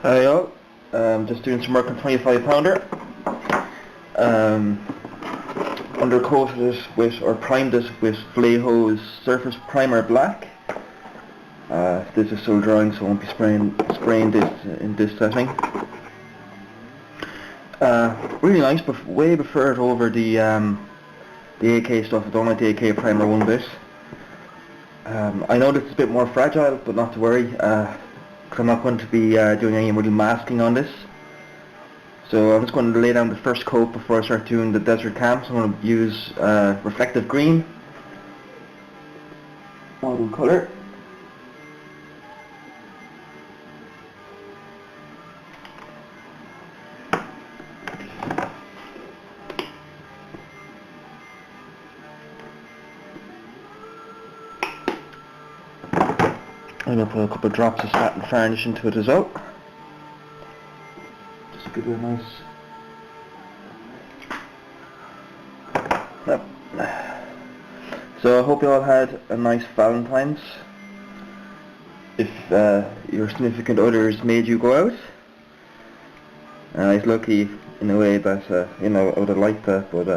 Hi y'all, just doing some work on 25 pounder. Undercoated it with, or primed it with Vallejo's Surface Primer Black. This is still drying, so I won't be spraying this in this setting. Really nice, but way preferred over the AK stuff. I don't like the AK primer one bit. I know this is a bit more fragile, but not to worry. I'm not going to be doing any really masking on this. So I'm just going to lay down the first coat before I start doing the desert camp. So I'm going to use reflective green model colour. I'm going to put a couple of drops of satin varnish into it as well. Just give it a nice... Yep. So I hope you all had a nice Valentine's. If your significant others made you go out. I was lucky in a way that, you know, I would have liked that, but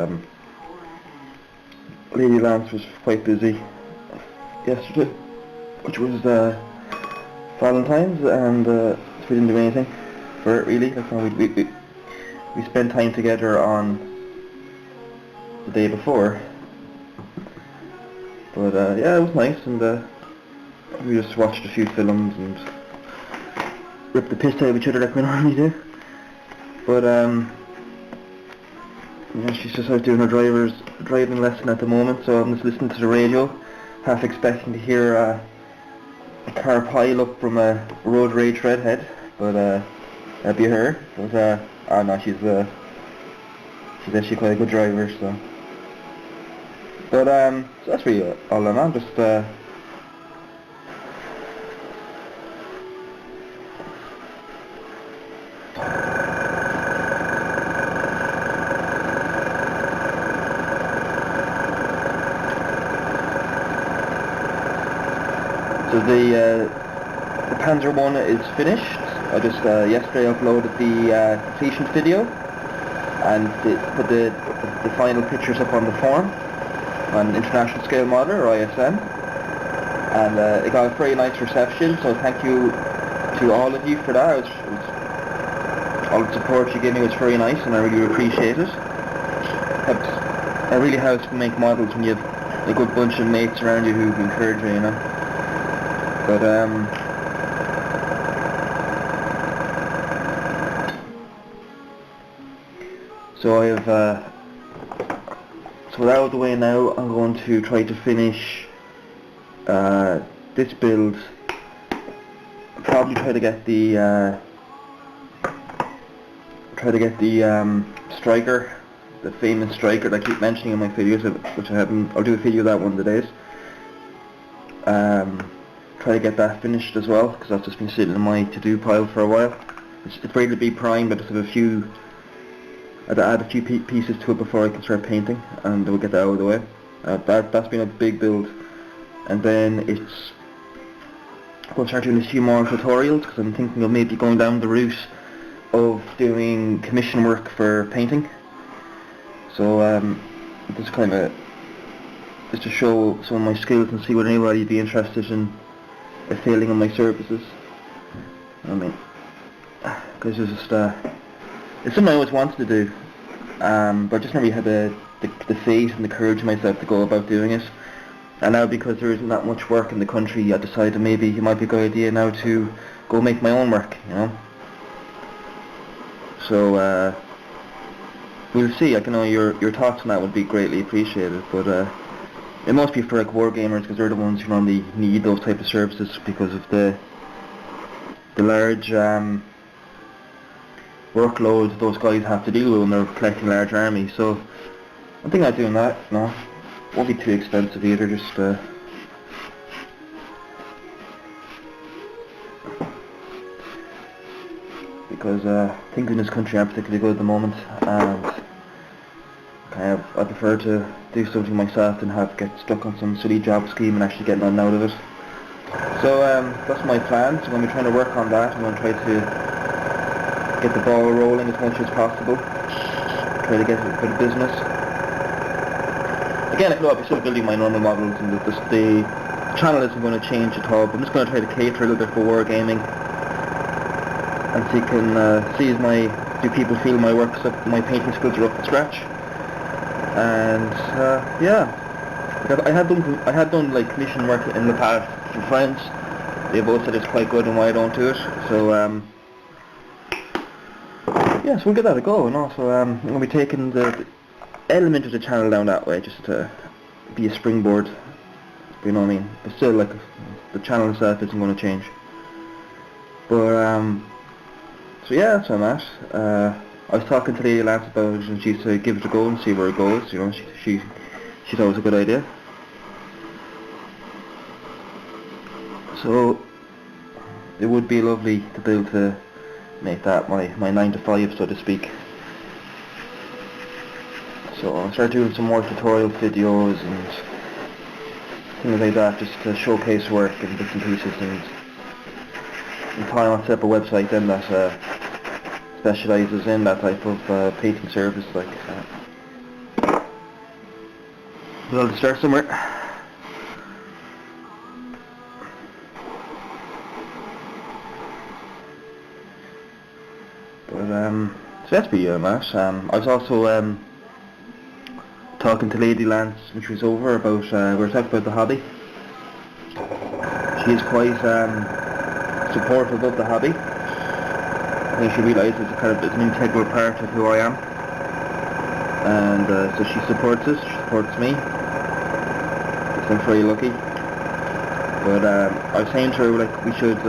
Lady Lance was quite busy yesterday, which was Valentine's, and so we didn't do anything for it really. Like, we spent time together on the day before, but yeah, it was nice, and we just watched a few films and ripped the piss out of each other like we normally do. But yeah, she's just out doing her driving lesson at the moment, so I'm just listening to the radio, half expecting to hear a car pile up from a road rage redhead, but that'd be her. But oh no, she's actually quite a good driver, so. But so that's really all I'm on. Just so the Panzer one is finished. I just yesterday uploaded the completion video and put the final pictures up on the forum on International Scale Modeler, or ISM, and it got a very nice reception. So thank you to all of you for that. All the support you gave me was very nice, and I really appreciate it. It really helps to make models when you have a good bunch of mates around you who encourage you, you know. But so I have so with that out of the way now, I'm going to try to finish this build. Probably try to get the striker, the famous striker that I keep mentioning in my videos, which I haven't. I'll do a video of that one of the days. Try to get that finished as well, because that's just been sitting in my to-do pile for a while. It's ready to be primed, but I just have I'd add a few pieces to it before I can start painting, and we'll get that out of the way. That's been a big build, and then I'm going to start doing a few more tutorials, because I'm thinking of maybe going down the route of doing commission work for painting. So just kind of just to show some of my skills and see would anybody be interested in failing on my services. I mean, because it's just it's something I always wanted to do, but I just never really had the faith and the courage in myself to go about doing it. And now, because there isn't that much work in the country, I decided maybe it might be a good idea now to go make my own work, you know. So we'll see. I know your thoughts on that would be greatly appreciated, but it must be for like war gamers, because they're the ones who normally need those type of services because of the large workload those guys have to deal with when they're collecting large armies. So I think I'm doing that. No, won't be too expensive either. Just because things in this country aren't particularly good at the moment, and I prefer to do something myself than get stuck on some silly job scheme and actually get nothing out of it. So that's my plan. So I'm going to be trying to work on that. I'm going to try to get the ball rolling as much as possible. Try to get a bit of business. Again, I'm still building my normal models, and the channel isn't going to change at all. But I'm just going to try to cater a little bit for wargaming, and see do people feel my painting skills are up to scratch. And yeah, I had done like commission work in the past from friends. They both said it's quite good and why I don't do it. So yeah, so we'll give that a go. And also I'm going to be taking the element of the channel down that way, just to be a springboard. You know what I mean? But still, like, the channel itself isn't going to change. But so yeah, that's where I'm at. I was talking to Lady Lance about it, and she said give it a go and see where it goes. You know, she thought it was a good idea. So it would be lovely to be able to make that my 9 to 5, so to speak. So I'll start doing some more tutorial videos and things like that, just to showcase work and bits and pieces, and in time I'll set up a website then that specialises in that type of painting service, like. But I'll start somewhere. But so that's me, Matt. I was also talking to Lady Lance, which was over about we were talking about the hobby. She is quite supportive of the hobby. I think she realises it's an integral part of who I am, and so she supports us. She supports me. So I'm very lucky. But I was saying to her, like, we should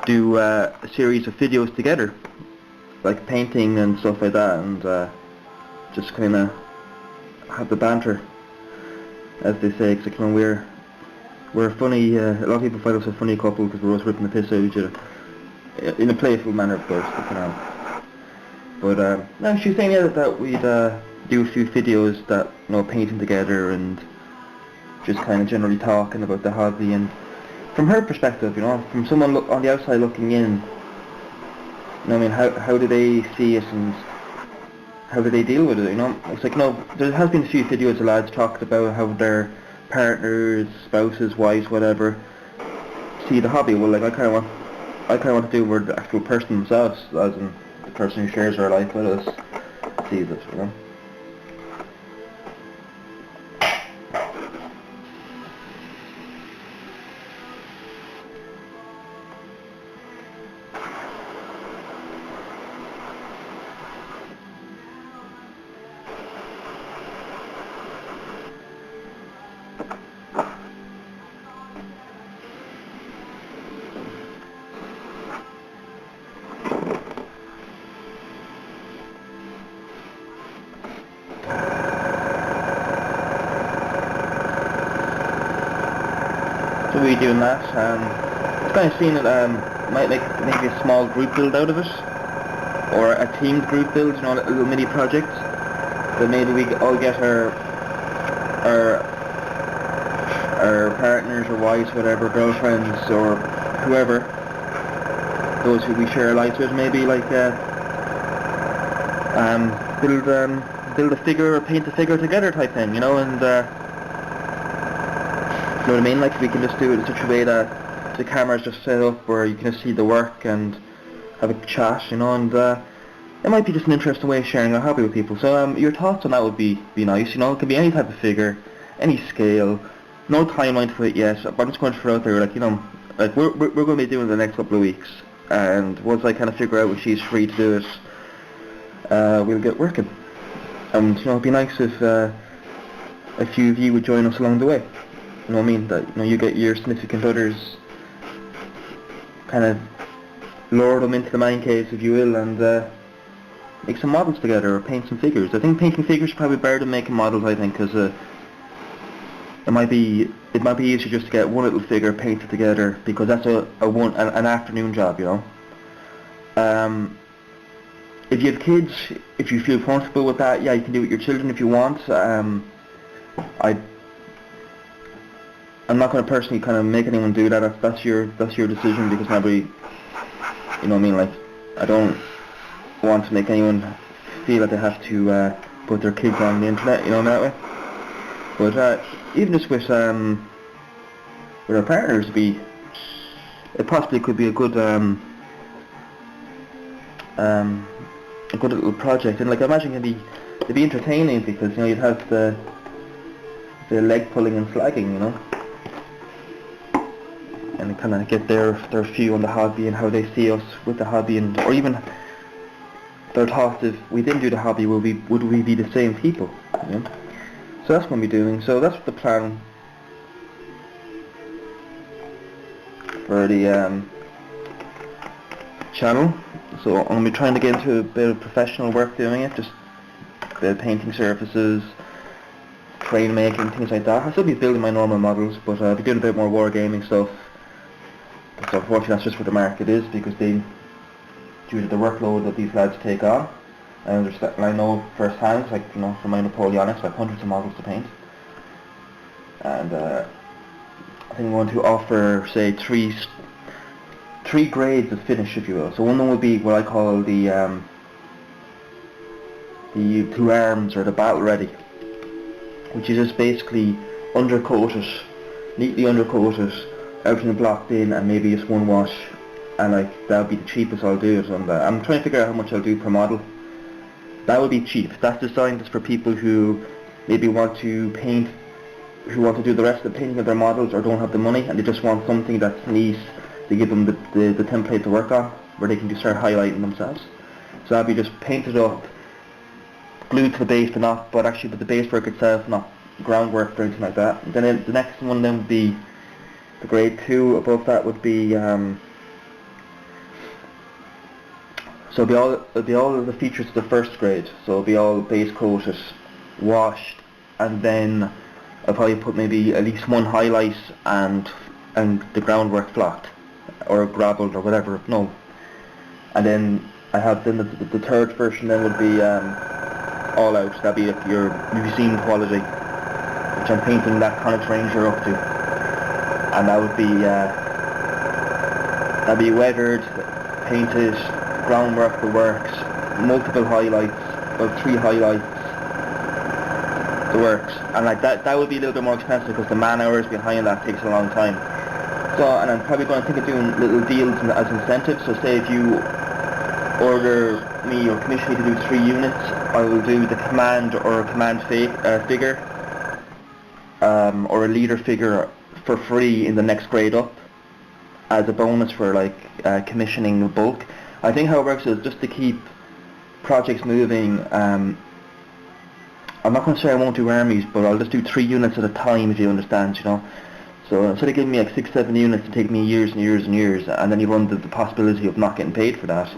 do a series of videos together, like painting and stuff like that, and just kind of have the banter, as they say, because we're funny. A lot of people find us a funny couple because we're always ripping the piss out of each other, in a playful manner, of course. But no, she was saying that we'd do a few videos that, you know, painting together and just kind of generally talking about the hobby, and from her perspective, you know, from someone on the outside looking in, you know, I mean, how do they see it and how do they deal with it, you know? It's like, no, there has been a few videos the lads talked about how their partners, spouses, wives, whatever, see the hobby. Well, like, I kind of want to do where the actual person themselves, as in the person who shares their life with us, sees it, you know? So we're doing that. It's kind of seeing it. Might make maybe a small group build out of it, or a teamed group build. You know, a little mini project. That maybe we all get our partners or wives, whatever, girlfriends or whoever, those who we share our lives with. Maybe like build a figure or paint a figure together type thing. You know, and. You know what I mean? Like, we can just do it in such a way that the camera's just set up where you can just see the work and have a chat, you know, and it might be just an interesting way of sharing our hobby with people. So your thoughts on that would be nice, you know. It can be any type of figure, any scale, no timeline for it yet, but I'm just going to throw out there, like, you know, like we're going to be doing it the next couple of weeks, and once I kind of figure out when she's free to do it, we'll get working. And, you know, it'd be nice if a few of you would join us along the way. You know what I mean? That, you know, you get your significant others, kind of lure them into the man caves, if you will, and make some models together or paint some figures. I think painting figures is probably better than making models. I think, because it might be easier just to get one little figure painted together, because that's an afternoon job, you know. if you have kids, if you feel comfortable with that, yeah, you can do it with your children if you want. I'm not going to personally kind of make anyone do that. That's your decision, because nobody, you know what I mean, like, I don't want to make anyone feel that they have to put their kids on the internet, you know, in that way. But even just with our partners, it possibly could be a good little project. And like, I imagine it'd be entertaining, because, you know, you'd have the leg pulling and slagging, you know, and kind of get their view on the hobby and how they see us with the hobby, and or even their thoughts if we didn't do the hobby, would we be the same people, you know? So that's what we'll be doing. So that's the plan for the channel. So I'm going to be trying to get into a bit of professional work doing it, just a bit of painting surfaces, crane making, things like that. I'll still be building my normal models, but I'll be doing a bit more wargaming stuff. So unfortunately that's just where the market is, because due to the workload that these lads take on, I understand, and I know firsthand, like, you know, from my Napoleonics, I have hundreds of models to paint, and I think I'm going to offer, say, three grades of finish, if you will. So one of them would be what I call the two arms, or the battle ready, which is just basically undercoated, neatly undercoated, everything blocked in, and maybe just one wash, and like that would be the cheapest I'll do it. And I'm trying to figure out how much I'll do per model. That would be cheap. That's designed just for people who maybe want to paint, who want to do the rest of the painting of their models, or don't have the money, and they just want something that's neat to give them the template to work on, where they can just start highlighting themselves. So that'd be just painted up, glued to the base, but actually with the base work itself, not groundwork or anything like that. And then the next one then would be the grade 2. Above that would be so it'll be all of the features of the first grade. So it'll be all base coated, washed, and then I'll probably put maybe at least one highlight and the groundwork flocked or gravelled or whatever. No, and then I have then the third version then would be all out. That'd be like your museum quality, which I'm painting that kind of Ranger up to, and that would be that'd be weathered, painted, groundwork, the works, multiple highlights, or 3 highlights, the works, and like that would be a little bit more expensive, because the man hours behind that takes a long time. So, and I'm probably going to think of doing little deals as incentives. So say if you order me or commission me to do 3 units, I will do the command or command figure or a leader figure for free in the next grade up, as a bonus for like commissioning the bulk. I think how it works is just to keep projects moving. I'm not going to say I won't do armies, but I'll just do 3 units at a time, if you understand, you know. So instead of giving me like 6-7 units, it take me years and years and years, and then you run the possibility of not getting paid for that.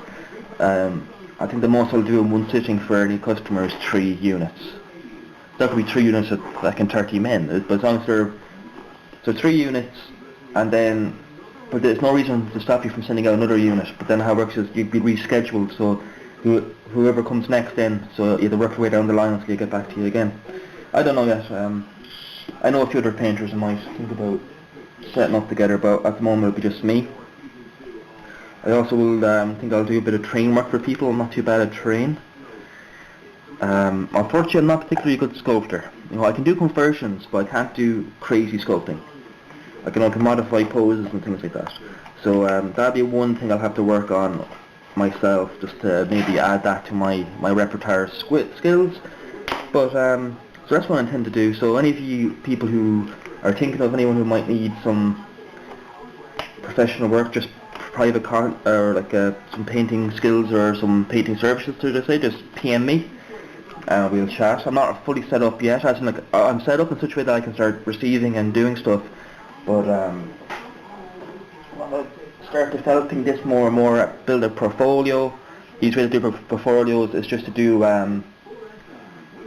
I think the most I'll do in one sitting for any customer is 3 units. That could be 3 units at like in 30 men, but as long as they're, so 3 units, and then, but there's no reason to stop you from sending out another unit. But then how it works is you'd be rescheduled, so whoever comes next then, so you have to work your way down the line until you get back to you again. I don't know yet. I know a few other painters I might think about setting up together, but at the moment it'll be just me. I also will think I'll do a bit of train work for people. I'm not too bad at train. Unfortunately, I'm not particularly a good sculptor. You know, I can do conversions, but I can't do crazy sculpting. I can modify poses and things like that. So that'll be one thing I'll have to work on myself, just to maybe add that to my repertoire skills. But so that's what I intend to do. So any of you people who are thinking of anyone who might need some professional work, just private or like some painting skills or some painting services, to say, just PM me. We'll chat. I'm not fully set up yet, as in like I'm set up in such a way that I can start receiving and doing stuff, but I'll start developing this more and more, build a portfolio. Each way to do portfolios is just to do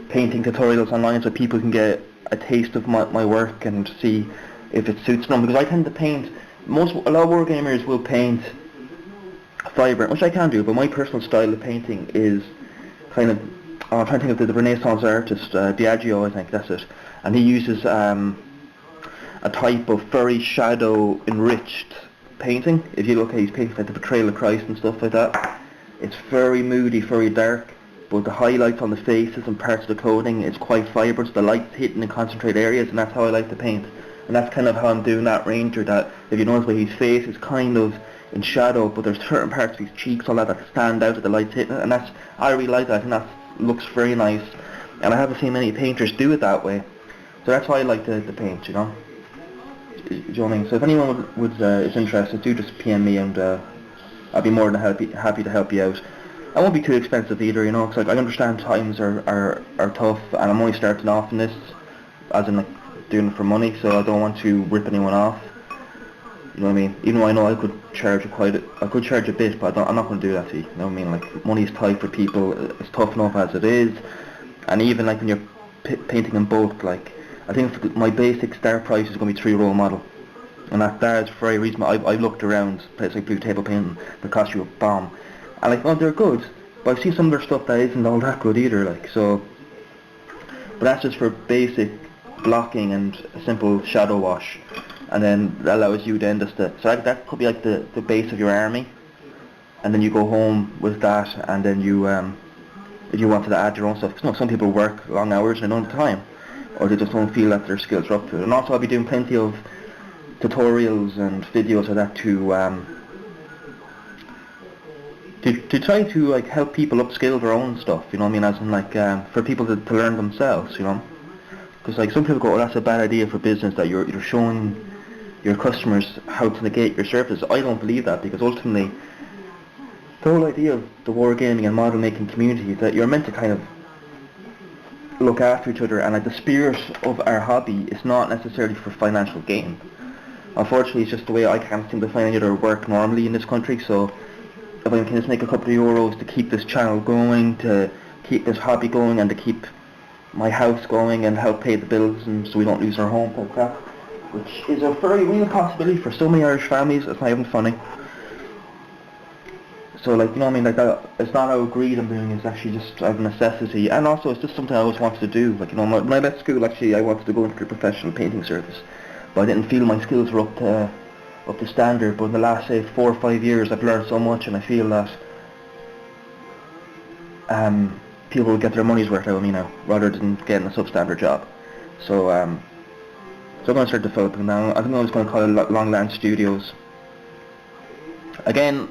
painting tutorials online, so people can get a taste of my work and see if it suits them, because I tend to paint, a lot of wargamers will paint vibrant, which I can do, but my personal style of painting is kind of, I'm trying to think of the Renaissance artist, Biagio, I think, that's it. And he uses a type of very shadow enriched painting. If you look at his paintings like the Portrayal of Christ and stuff like that, it's very moody, very dark, but the highlights on the faces and parts of the clothing is quite vibrant, so the light's hitting in concentrated areas, and that's how I like to paint. And that's kind of how I'm doing that Ranger, that if you notice where his face is kind of in shadow, but there's certain parts of his cheeks, all that stand out that the light's hitting, and that's, I really like that, and that looks very nice, and I haven't seen many painters do it that way, so that's why I like to paint, you know. Do you know what I mean? So if anyone is interested, do just PM me, and I'll be more than happy to help you out. I won't be too expensive either, you know, because like, I understand times are tough, and I'm only starting off in this, as in like doing it for money, so I don't want to rip anyone off. You know what I mean? Even though I know I could charge a bit, but I'm not going to do that to you. You know what I mean? Like, money's tight for people. It's tough enough as it is, and even like when you're painting in bulk, like I think my basic start price is going to be €3 model, and that is very reasonable. I've looked around places like Blue Table Painting that cost you a bomb, and like, oh, they're good, but I've seen some of their stuff that isn't all that good either. Like, so, but that's just for basic blocking and a simple shadow wash. And then that allows you then just to, so that could be like the base of your army, and then you go home with that, and then you, if you wanted to add your own stuff, because you know, some people work long hours and they don't have time, or they just don't feel that their skills are up to it. And also I'll be doing plenty of tutorials and videos of that to try to like help people upskill their own stuff, you know what I mean, as in like for people to learn themselves, you know. Because like some people go, oh, that's a bad idea for business, that you're showing your customers how to negate your services. I don't believe that, because ultimately the whole idea of the wargaming and model making community is that you're meant to kind of look after each other, and like the spirit of our hobby is not necessarily for financial gain. Unfortunately, it's just the way I can't seem to find any other work normally in this country, so if I can just make a couple of euros to keep this channel going, to keep this hobby going, and to keep my house going and help pay the bills, and so we don't lose our home type crap, which is a very real possibility for so many Irish families. It's not even funny. So like, you know what I mean, like that, it's not out of greed I'm doing, it's actually just out of necessity, and also it's just something I always wanted to do. Like, you know, when I left school, actually I wanted to go into the professional painting service, but I didn't feel my skills were up to standard. But in the last, say, 4 or 5 years, I've learned so much, and I feel that people will get their money's worth out of me now, rather than getting a substandard job. So I'm going to start developing now. I think I was going to call it Longland Studios. Again,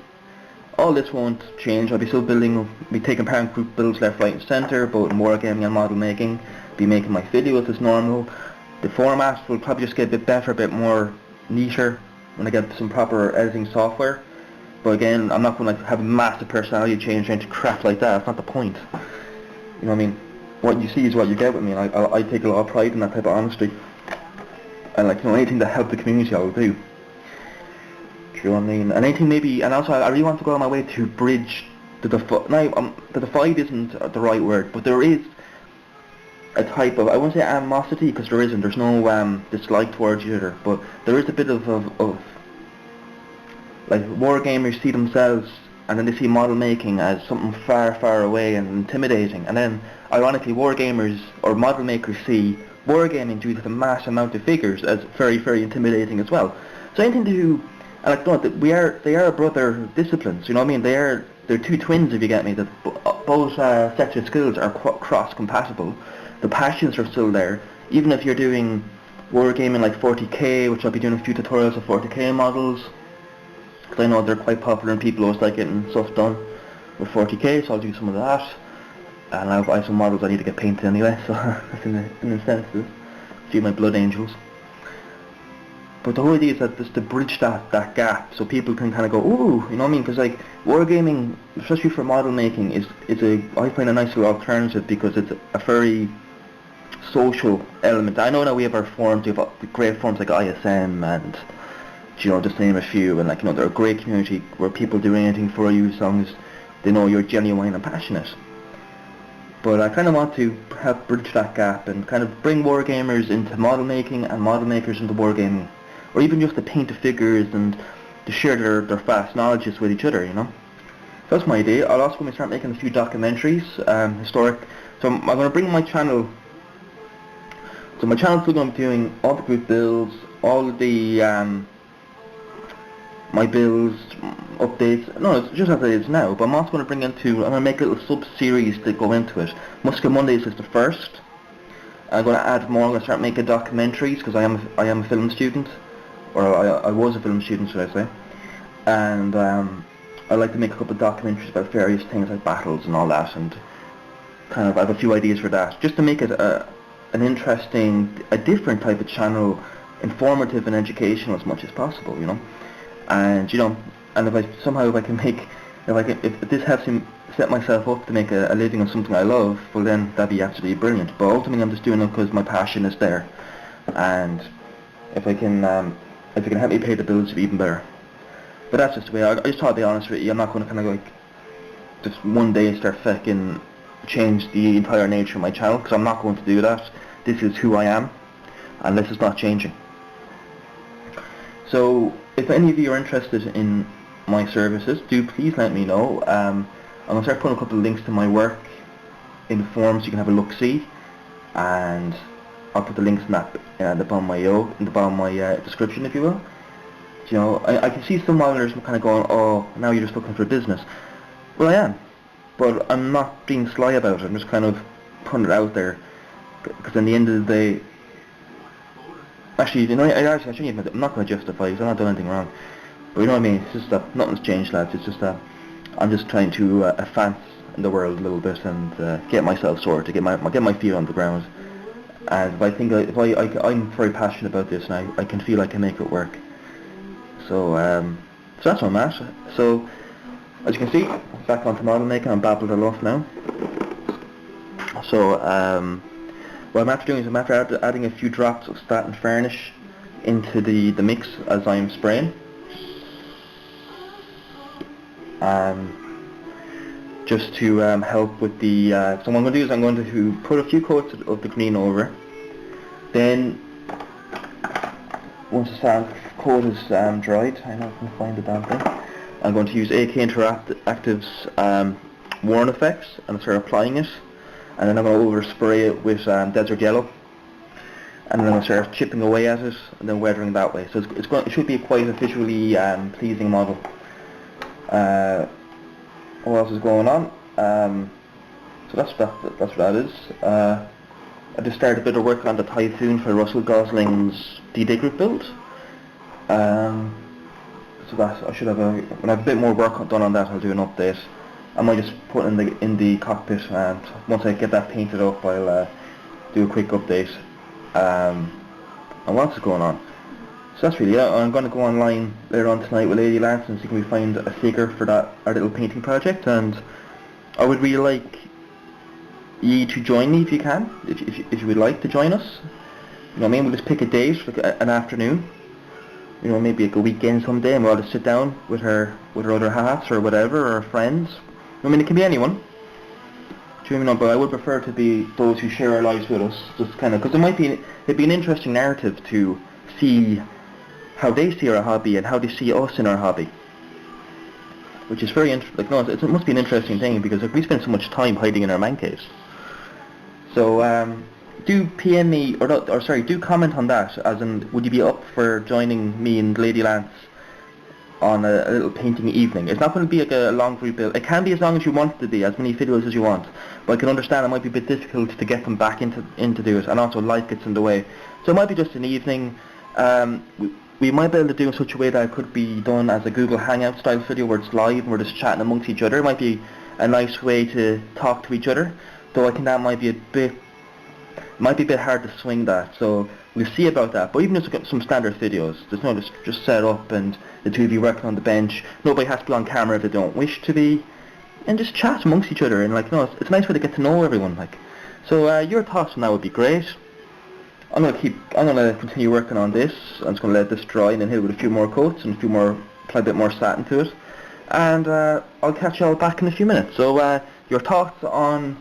all this won't change. I'll be still be taking part in group builds left, right and centre, both in wargaming and model making. Be making my videos as normal. The format will probably just get a bit better, a bit more neater when I get some proper editing software. But again, I'm not going to have a massive personality change or anything crap like that. That's not the point. You know what I mean? What you see is what you get with me, and I take a lot of pride in that type of honesty. And like, you know, anything to help the community I will do. Do you know what I mean? And anything maybe, and also I really want to go on my way to bridge the divide. Now, the divide isn't the right word, but there is a type of, I won't say animosity, because there isn't. There's no dislike towards each other, but there is a bit of like, wargamers see themselves, and then they see model making as something far, far away and intimidating. And then, ironically, wargamers or model makers see wargaming, due to the mass amount of figures, as very, very intimidating as well. So anything to do, and like, no, they are brother disciplines. You know what I mean? They're two twins, if you get me. That both sets of skills are cross-compatible. The passions are still there, even if you're doing wargaming like 40k, which I'll be doing a few tutorials of 40k models. Because I know they're quite popular and people always like getting stuff done with 40k, so I'll do some of that. And I have some models I need to get painted anyway, so that's an incentive. A few of my blood angels. But the whole idea is that just to bridge that gap, so people can kind of go, ooh, you know what I mean? Because like, wargaming, especially for model making, I find a nice little alternative, because it's a very social element. I know that we have our forums, we have great forums like ISM and, you know, just name a few, and like, you know, they're a great community where people do anything for you as long as they know you're genuine and passionate. But I kind of want to help bridge that gap and kind of bring wargamers into model making and model makers into wargaming, or even just to paint the figures and to share their vast knowledges with each other, you know. So that's my idea. I'll also going to start making a few documentaries, historic. So I'm going to bring my channel. So my channel's still going to be doing all the group builds, all of the my builds, updates. No, it's just as it is now. But I'm also going to bring into. I'm going to make little sub-series that go into it. Musca Mondays is the first. I'm going to add more. I'm going to start making documentaries because I am a film student, or I was a film student, should I say? And I like to make a couple of documentaries about various things like battles and all that, and kind of I have a few ideas for that, just to make it an interesting, a different type of channel, informative and educational as much as possible, you know. And you know, and if I can make, if this helps me set myself up to make a living on something I love, well then that'd be absolutely brilliant. But ultimately I'm just doing it because my passion is there, and if it can help me pay the bills, it'd be even better. But that's just the way. I just thought I'd be honest with you. I'm not going to kind of like just one day start fucking change the entire nature of my channel, because I'm not going to do that. This is who I am, and this is not changing. So if any of you are interested in my services, do please let me know. I'm going to start putting a couple of links to my work in the forum so you can have a look-see, and I'll put the links in that in the bottom of my description, if you will. You know, I can see some modelers kind of going, oh, now you're just looking for business. Well, I am, but I'm not being sly about it. I'm just kind of putting it out there, because in the end of the day, actually, you know, I shouldn't even, I'm not going to justify it, because I've not done anything wrong. But you know what I mean? It's just that nothing's changed, lads. It's just that I'm just trying to advance in the world a little bit and get myself sorted, get my feet on the ground. And if I think I'm very passionate about this, and I can feel I can make it work. So that's where I'm at. So as you can see, back onto model making. I'm babbled it off now. So what I'm after doing is I'm after adding a few drops of satin varnish into the mix as I'm spraying. Just to help with the. So what I'm going to do is I'm going to put a few coats of the green over. Then once the coat is dried, I know I can find the damn thing. I'm going to use AK Interactive's Worn Effects and start applying it, and then I'm going to overspray it with Desert Yellow, and then I'm going to start chipping away at it and then weathering that way. So it should be quite a visually pleasing model. What else is going on? So that's what that is. I just started a bit of work on the Typhoon for Russell Gosling's D-Day group build. So that I should have when I have a bit more work done on that, I'll do an update. I might just put in the cockpit, and once I get that painted up, I'll do a quick update. And what else is going on? So that's really it. I'm going to go online later on tonight with Lady Lance and see if we find a figure for our little painting project, and I would really like you to join me if you can, if you would like to join us. You know what I mean? We'll just pick a date, like an afternoon. You know, maybe like a weekend someday, and we'll just sit down with her other halves or whatever, or her friends. I mean, it can be anyone. Do you know? But I would prefer to be those who share our lives with us, just kind of, because it'd be an interesting narrative to see how they see our hobby and how they see us in our hobby, which is very interesting. Like, no, it must be an interesting thing, because like, we spend so much time hiding in our man caves. So do PM me, do comment on that, as in, would you be up for joining me and Lady Lance on a little painting evening? It's not going to be like a long group build. It can be as long as you want it to be, as many videos as you want, but I can understand it might be a bit difficult to get them back into do it, and also life gets in the way. So it might be just an evening. We might be able to do it in such a way that it could be done as a Google Hangout style video where it's live and we're just chatting amongst each other. It might be a nice way to talk to each other, though I think that might be a bit hard to swing that. So we'll see about that. But even just some standard videos, there's no just set up and the two of you working on the bench. Nobody has to be on camera if they don't wish to be, and just chat amongst each other. And like, no, it's a nice way to get to know everyone. Like, so your thoughts on that would be great. I'm gonna continue working on this. I'm just gonna let this dry and then hit it with a few more coats and apply a bit more satin to it. And I'll catch you all back in a few minutes. So your thoughts on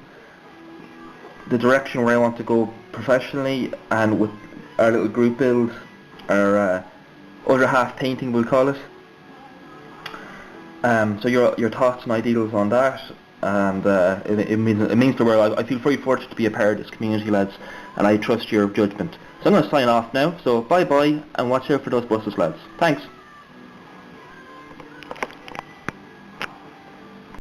the direction where I want to go professionally and with our little group build, our other half painting we'll call it. So your thoughts and ideals on that, and it means the world. I feel very fortunate to be a part of this community, lads, and I trust your judgment. So I'm going to sign off now. So bye bye, and watch out for those buses, lads. Thanks.